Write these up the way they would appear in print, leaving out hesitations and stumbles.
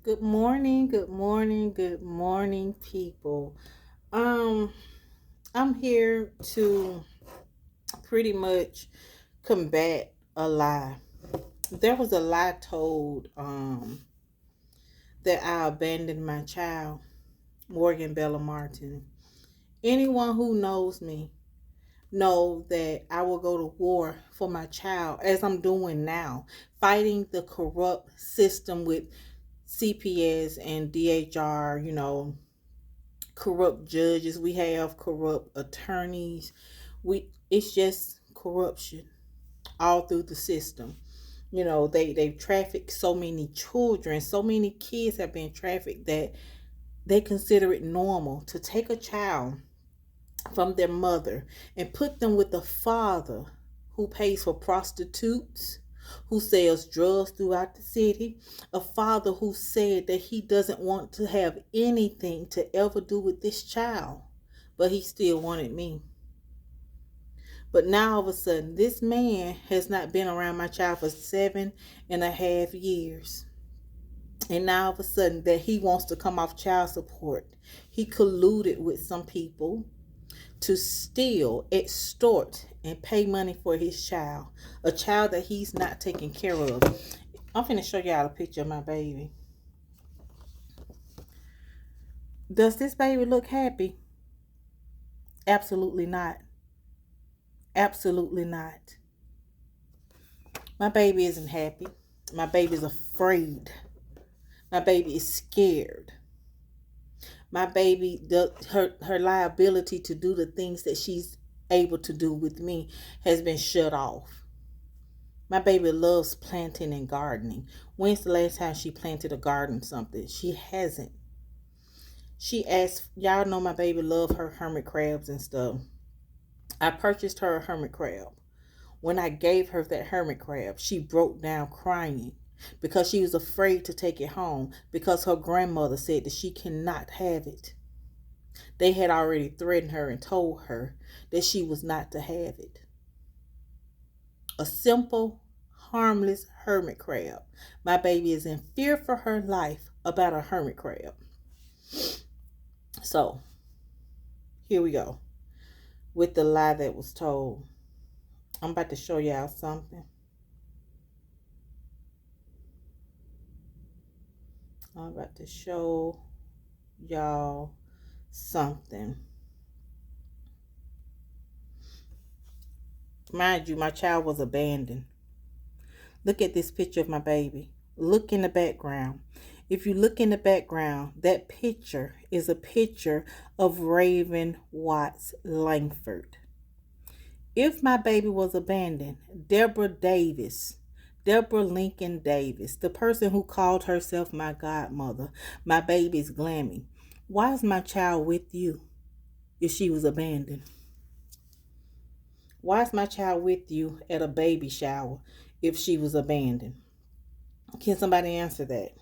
Good morning, good morning, good morning, people. Um, I'm here to pretty much combat a lie. There was a lie told that I abandoned my child, Morgan Bella Martin. Anyone who knows me know that I will go to war for my child as I'm doing now, fighting the corrupt system with CPS and DHR, corrupt judges, we have corrupt attorneys. It's just corruption all through the system. They traffic so many children, so many kids have been trafficked that they consider it normal to take a child from their mother and put them with a father who pays for prostitutes, who sells drugs throughout the city, a father who said that he doesn't want to have anything to ever do with this child, but he still wanted me. But now all of a sudden, this man has not been around my child for 7.5 years. And now all of a sudden that he wants to come off child support. He colluded with some people to steal, extort, and pay money for his child. A child that he's not taking care of. I'm finna show y'all a picture of my baby. Does this baby look happy? Absolutely not. Absolutely not. My baby isn't happy. My baby's afraid. My baby is scared. My baby, her liability to do the things that she's able to do with me has been shut off. My baby loves planting and gardening. When's the last time she planted or gardened something? She hasn't. She asked, y'all know my baby love her hermit crabs and stuff. I purchased her a hermit crab. When I gave her that hermit crab, she broke down crying because she was afraid to take it home because her grandmother said that she cannot have it. They had already threatened her and told her that she was not to have it. A simple, harmless hermit crab. My baby is in fear for her life about a hermit crab. So, here we go with the lie that was told. I'm about to show y'all something. I'm about to show y'all something. Mind you, my child was abandoned. Look at this picture of my baby. Look in the background. If you look in the background, that picture is a picture of Raven Watts Langford. If my baby was abandoned, Deborah Lincoln Davis, the person who called herself my godmother, my baby's Glammy, why is my child with you if she was abandoned? Why is my child with you at a baby shower if she was abandoned? Can somebody answer that?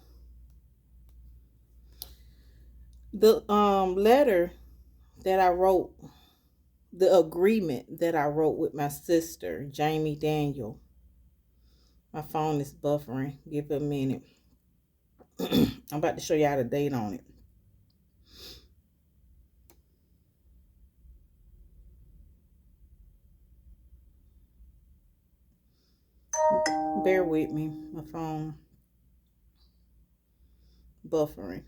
The letter that I wrote, the agreement that I wrote with my sister, Jamie Daniel. My phone is buffering. Give it a minute. I'm about to show y'all the date on it. Bear with me. My phone buffering.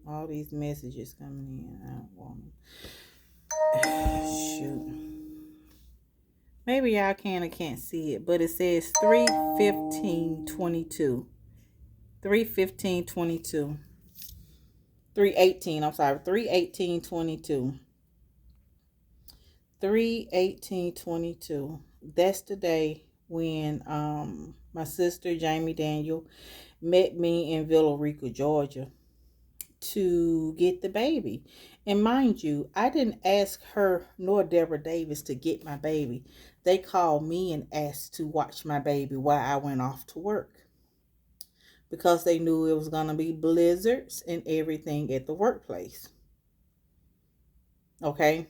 All these messages coming in. I don't want them. Shoot. Maybe y'all can or can't see it, but it says 3/15/22. 3/15/22. 3/18. I'm sorry. 3/18/22. 3/18/22. That's the day when my sister Jamie Daniel met me in Villa Rica, Georgia, to get the baby. And mind you, I didn't ask her nor Deborah Davis to get my baby. They called me and asked to watch my baby while I went off to work because they knew it was going to be blizzards and everything at the workplace. Okay.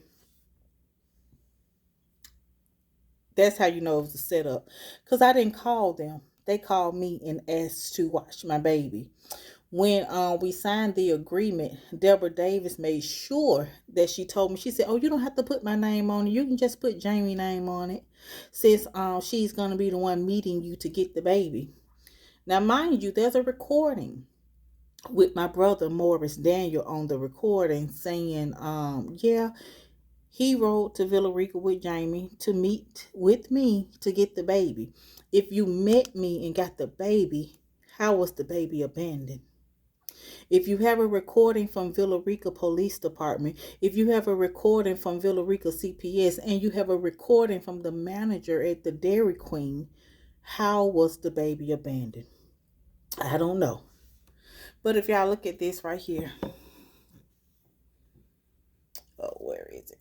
That's how you know it was a setup. Because I didn't call them. They called me and asked to watch my baby. When we signed the agreement, Deborah Davis made sure that she told me, she said, "Oh, you don't have to put my name on it. You can just put Jamie's name on it, since she's going to be the one meeting you to get the baby." Now, mind you, there's a recording with my brother Morris Daniel on the recording saying, yeah, he rode to Villarica with Jamie to meet with me to get the baby. If you met me and got the baby, how was the baby abandoned? If you have a recording from Villarica Police Department, if you have a recording from Villarica CPS, and you have a recording from the manager at the Dairy Queen, how was the baby abandoned? I don't know. But if y'all look at this right here, oh, where is it?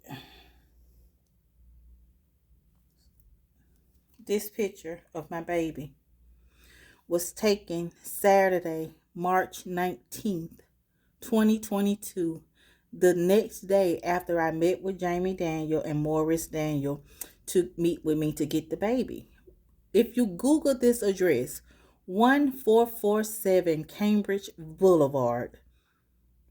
This picture of my baby was taken Saturday, March 19th, 2022, the next day after I met with Jamie Daniel and Morris Daniel to meet with me to get the baby. If you Google this address, 1447 Cambridge Boulevard,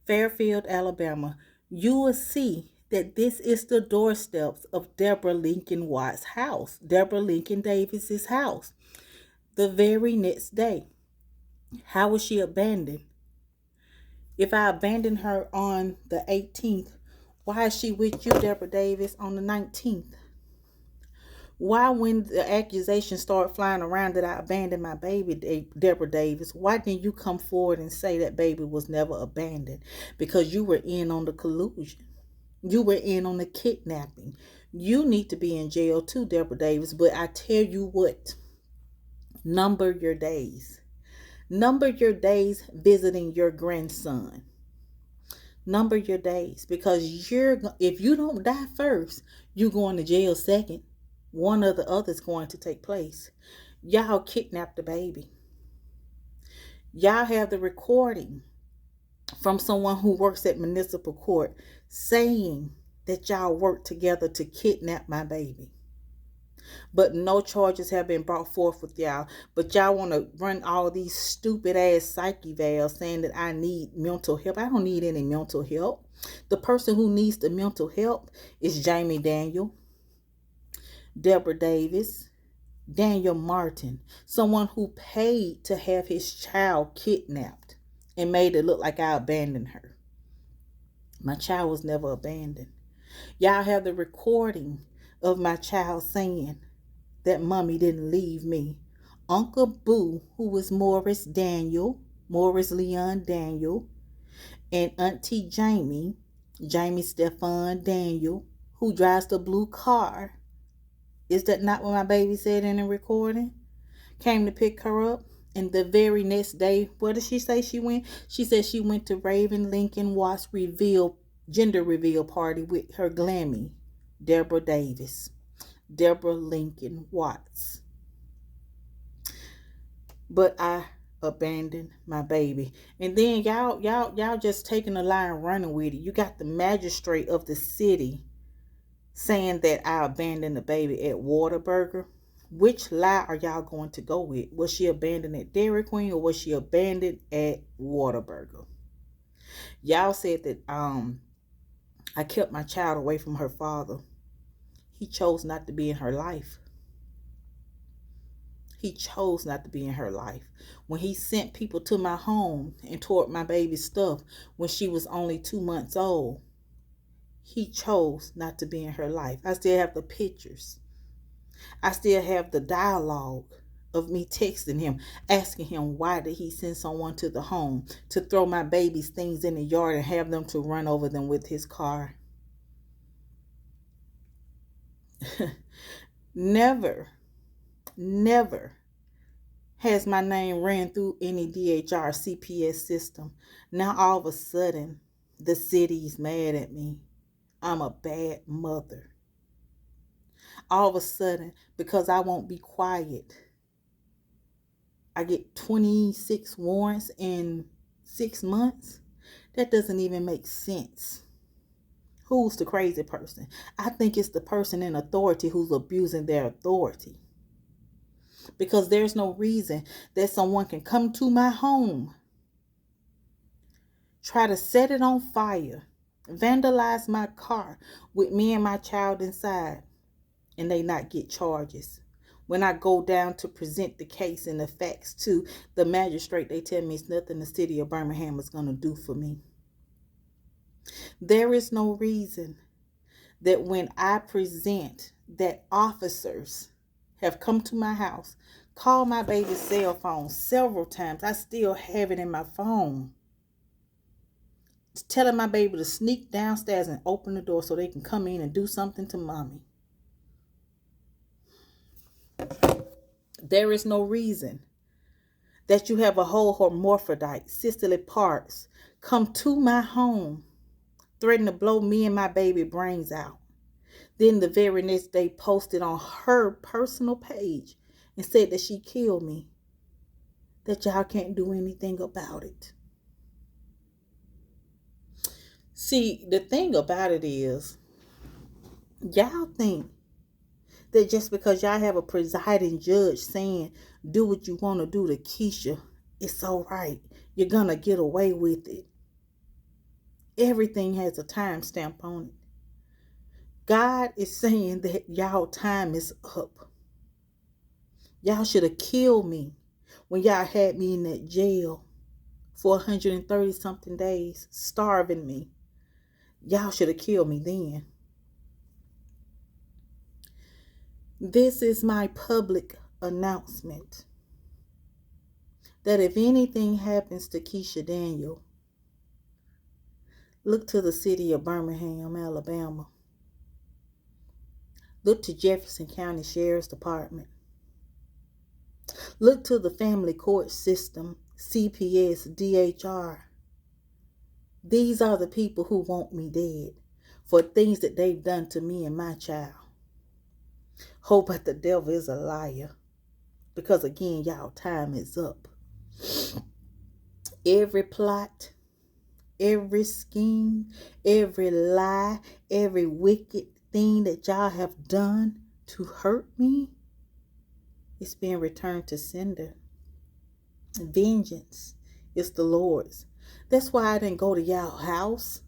Fairfield, Alabama, you will see that this is the doorsteps of Deborah Lincoln Watts' house, Deborah Lincoln Davis's house. The very next day, how was she abandoned? If I abandoned her on the 18th, why is she with you, Deborah Davis, on the 19th? Why, when the accusations start flying around that I abandoned my baby, Deborah Davis, why didn't you come forward and say that baby was never abandoned? Because you were in on the collusion. You were in on the kidnapping. You need to be in jail too, Deborah Davis. But I tell you what, number your days. Number your days visiting your grandson. Number your days, because if you don't die first, you're going to jail second. One or the other is going to take place. Y'all kidnapped the baby. Y'all have the recording from someone who works at municipal court saying that y'all worked together to kidnap my baby. But no charges have been brought forth with y'all. But y'all want to run all these stupid ass psyche valves saying that I need mental help. I don't need any mental help. The person who needs the mental help is Jamie Daniel, Deborah Davis, Daniel Martin, someone who paid to have his child kidnapped and made it look like I abandoned her. My child was never abandoned. Y'all have the recording of my child saying that mommy didn't leave me. Uncle Boo, who was Morris Leon Daniel, and Auntie Jamie Stefan Daniel, who drives the blue car. Is that not what my baby said in the recording? Came to pick her up. And the very next day, where did she say she went? She said she went to Raven Lincoln Watts gender reveal party with her Glammy, Deborah Davis. Deborah Lincoln Watts. But I abandoned my baby. And then y'all just taking a lie and running with it. You got the magistrate of the city saying that I abandoned the baby at Whataburger. Which lie are y'all going to go with? Was she abandoned at Dairy Queen or was she abandoned at Whataburger? Y'all said that I kept my child away from her father. He chose not to be in her life. He chose not to be in her life. When he sent people to my home and tore up my baby's stuff when she was only 2 months old, he chose not to be in her life. I still have the pictures. I still have the dialogue of me texting him, asking him why did he send someone to the home to throw my baby's things in the yard and have them to run over them with his car. Never has my name ran through any DHR CPS system. Now all of a sudden, the city's mad at me. I'm a bad mother. All of a sudden, because I won't be quiet, I get 26 warrants in 6 months. That doesn't even make sense. Who's the crazy person? I think it's the person in authority who's abusing their authority. Because there's no reason that someone can come to my home, try to set it on fire, vandalize my car with me and my child inside, and they not get charges. When I go down to present the case and the facts to the magistrate, they tell me it's nothing the city of Birmingham is going to do for me. There is no reason that when I present that officers have come to my house, called my baby's cell phone several times. I still have it in my phone. Telling my baby to sneak downstairs and open the door so they can come in and do something to mommy. There is no reason that you have a whole hermaphrodite, sisterly parts, come to my home, threaten to blow me and my baby brains out. Then the very next day posted on her personal page and said that she killed me, that y'all can't do anything about it. See, the thing about it is, y'all think that just because y'all have a presiding judge saying, do what you want to do to Keisha, it's all right. You're going to get away with it. Everything has a time stamp on it. God is saying that y'all time is up. Y'all should have killed me when y'all had me in that jail for 130 something days, starving me. Y'all should have killed me then. This is my public announcement that if anything happens to Keisha Daniel, look to the city of Birmingham, Alabama. Look to Jefferson County Sheriff's Department. Look to the family court system, CPS, DHR. These are the people who want me dead for things that they've done to me and my child. Oh, but the devil is a liar. Because again, y'all, time is up. Every plot, every scheme, every lie, every wicked thing that y'all have done to hurt me, it's being returned to sender. Vengeance is the Lord's. That's why I didn't go to y'all house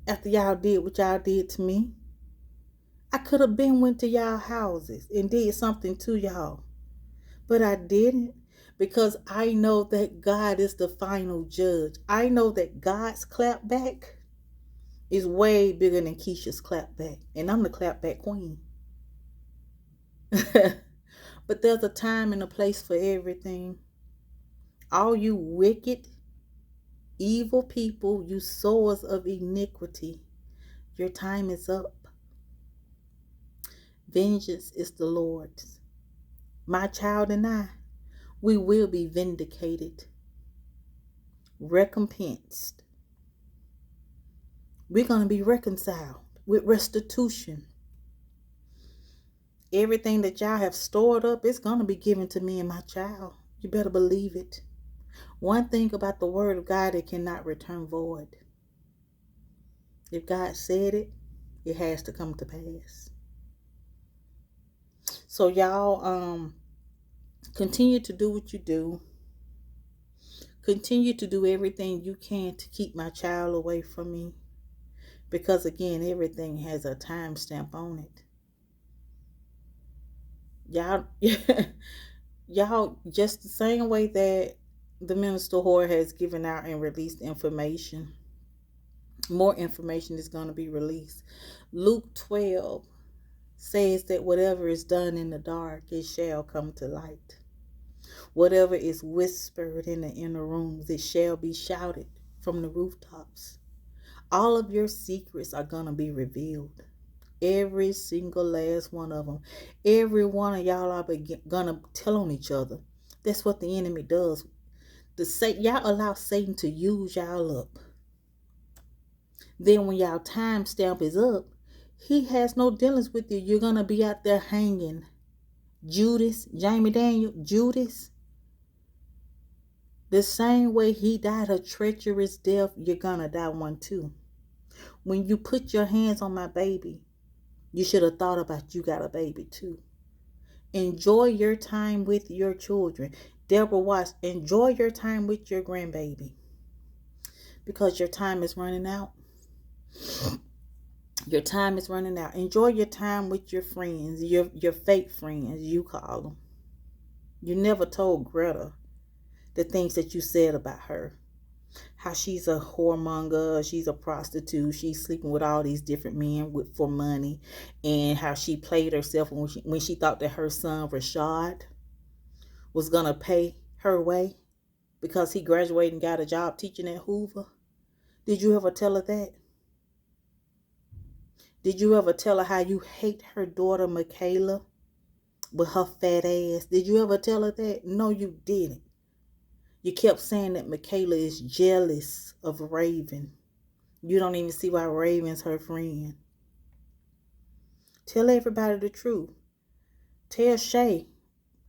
after y'all did what y'all did to me. I could have went to y'all houses and did something to y'all. But I didn't, because I know that God is the final judge. I know that God's clapback is way bigger than Keisha's clapback. And I'm the clapback queen. But there's a time and a place for everything. All you wicked, evil people, you sowers of iniquity, your time is up. Vengeance is the Lord's. My child and I, we will be vindicated, recompensed. We're going to be reconciled with restitution. Everything that y'all have stored up is going to be given to me and my child. You better believe it. One thing about the word of God, it cannot return void. If God said it, it has to come to pass. So y'all, continue to do what you do. Continue to do everything you can to keep my child away from me. Because again, everything has a timestamp on it. Y'all, just the same way that the minister whore has given out and released information, more information is going to be released. Luke 12 says that whatever is done in the dark, it shall come to light. Whatever is whispered in the inner rooms, it shall be shouted from the rooftops. All of your secrets are going to be revealed. Every single last one of them. Every one of y'all are going to tell on each other. That's what the enemy does. Y'all allow Satan to use y'all up. Then when y'all time stamp is up, he has no dealings with you. You're going to be out there hanging. Judas, Jamie Daniel, Judas. The same way he died a treacherous death, you're going to die one too. when you put your hands on my baby, you should have thought about you got a baby too. Enjoy your time with your children. Deborah Watts, enjoy your time with your grandbaby. Because your time is running out. Your time is running out. Enjoy your time with your friends, your fake friends, you call them. You never told Greta the things that you said about her. How she's a whoremonger, she's a prostitute, she's sleeping with all these different men for money, and how she played herself when she thought that her son Rashad was gonna pay her way because he graduated and got a job teaching at Hoover. Did you ever tell her that? Did you ever tell her how you hate her daughter Michaela with her fat ass? Did you ever tell her that? No, you didn't. You kept saying that Michaela is jealous of Raven. You don't even see why Raven's her friend. Tell everybody the truth. Tell Shay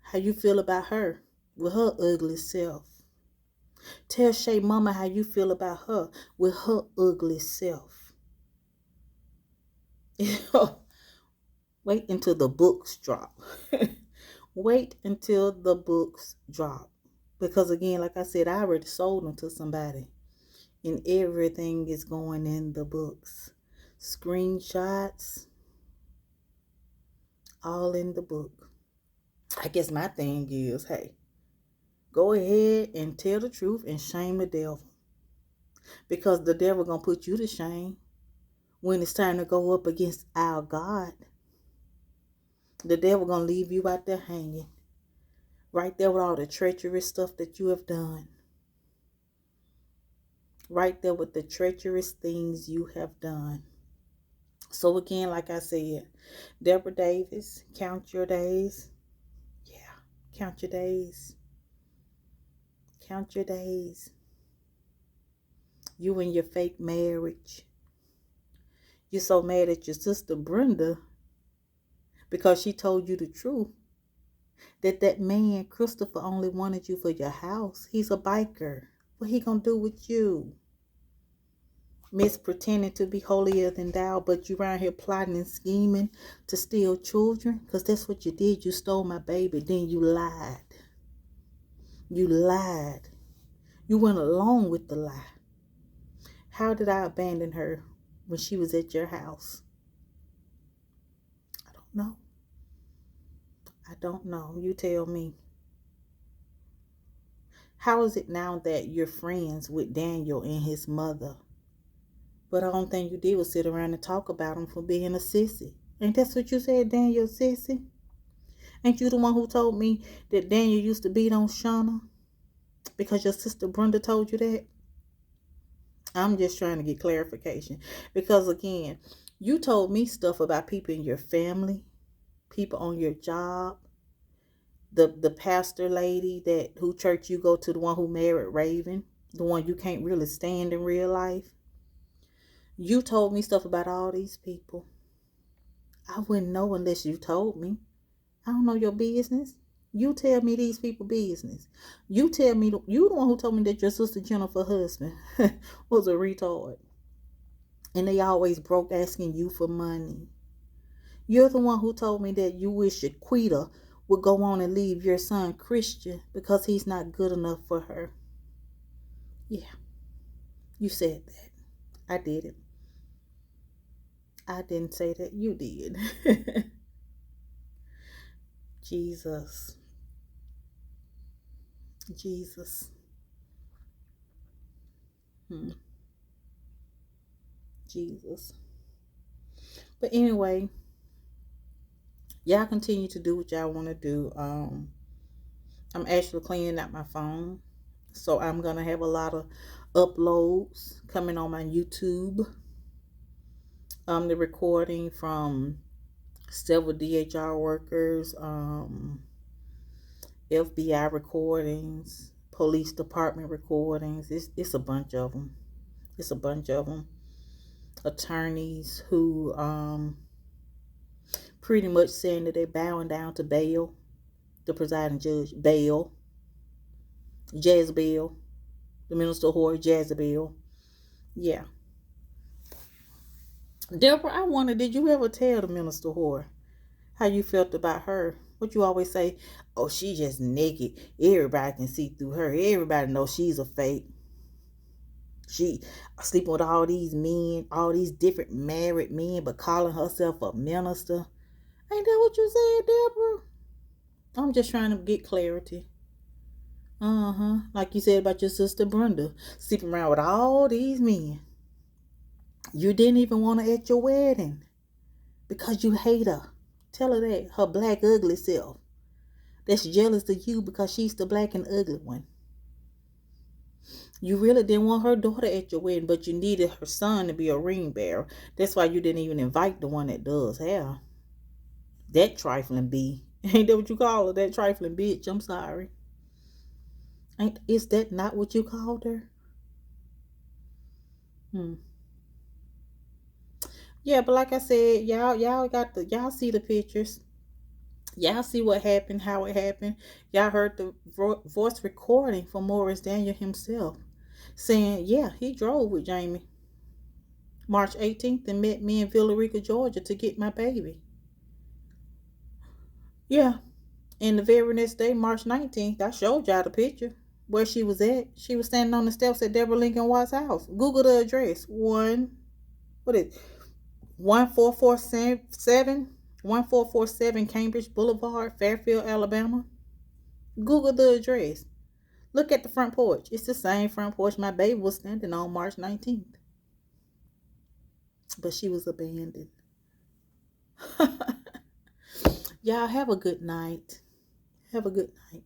how you feel about her with her ugly self. Tell Shay mama how you feel about her with her ugly self. Wait until the books drop. Wait until the books drop. Because again, like I said, I already sold them to somebody. And everything is going in the books. Screenshots. All in the book. I guess my thing is, hey, go ahead and tell the truth and shame the devil. Because the devil gonna put you to shame when it's time to go up against our God. The devil gonna leave you out there hanging. Right there with all the treacherous stuff that you have done. Right there with the treacherous things you have done. So again, like I said, Deborah Davis, count your days. Yeah, count your days. Count your days. You and your fake marriage. You're so mad at your sister Brenda because she told you the truth. That man, Christopher, only wanted you for your house. He's a biker. What he gonna do with you? Miss pretending to be holier than thou, but you around here plotting and scheming to steal children? Because that's what you did. You stole my baby. Then you lied. You lied. You went along with the lie. How did I abandon her when she was at your house? I don't know. I don't know. You tell me. How is it now that you're friends with Daniel and his mother? But the only thing you did was sit around and talk about him for being a sissy. Ain't that what you said, Daniel, sissy? Ain't you the one who told me that Daniel used to beat on Shauna? Because your sister Brenda told you that? I'm just trying to get clarification. Because again, you told me stuff about people in your family, people on your job, the pastor lady who church you go to, the one who married Raven, the one you can't really stand in real life. You told me stuff about all these people. I wouldn't know unless you told me. I don't know your business. You tell me these people business. You tell me, you the one who told me that your sister Jennifer's husband was a retard. And they always broke asking you for money. You're the one who told me that you wish Shaquita would go on and leave your son Christian because he's not good enough for her. Yeah, you said that. I didn't. I didn't say that. You did. Jesus. Jesus. Jesus. But anyway, y'all continue to do what y'all want to do. I'm actually cleaning out my phone. So I'm going to have a lot of uploads coming on my YouTube. The recording from several DHR workers, FBI recordings, police department recordings. It's a bunch of them. It's a bunch of them. Attorneys who pretty much saying that they're bowing down to Baal, the presiding judge, Baal, Jezebel, the minister whore, Jezebel. Yeah. Deborah, I wonder, did you ever tell the minister whore how you felt about her? What you always say? Oh, she just naked. Everybody can see through her. Everybody knows she's a fake. She sleeping with all these men, all these different married men, but calling herself a minister. Ain't that what you said, Deborah? I'm just trying to get clarity. Like you said about your sister Brenda, sleeping around with all these men. You didn't even want her at your wedding because you hate her. Tell her that, her black ugly self. That's jealous of you because she's the black and ugly one. You really didn't want her daughter at your wedding, but you needed her son to be a ring bearer. That's why you didn't even invite the one that does hair. That trifling bee. Ain't that what you call her? That trifling bitch. I'm sorry. Is that not what you called her? Hmm. Yeah, but like I said, y'all see the pictures. Y'all see what happened, how it happened. Y'all heard the voice recording from Morris Daniel himself saying, yeah, he drove with Jamie March 18th and met me in Villarica, Georgia to get my baby. Yeah. And the very next day, March 19th, I showed y'all the picture where she was at. She was standing on the steps at Deborah Lincoln White's house. Google the address. What is it? 1447 Cambridge Boulevard, Fairfield, Alabama. Google the address. Look at the front porch. It's the same front porch my baby was standing on March 19th. But she was abandoned. Y'all have a good night. Have a good night.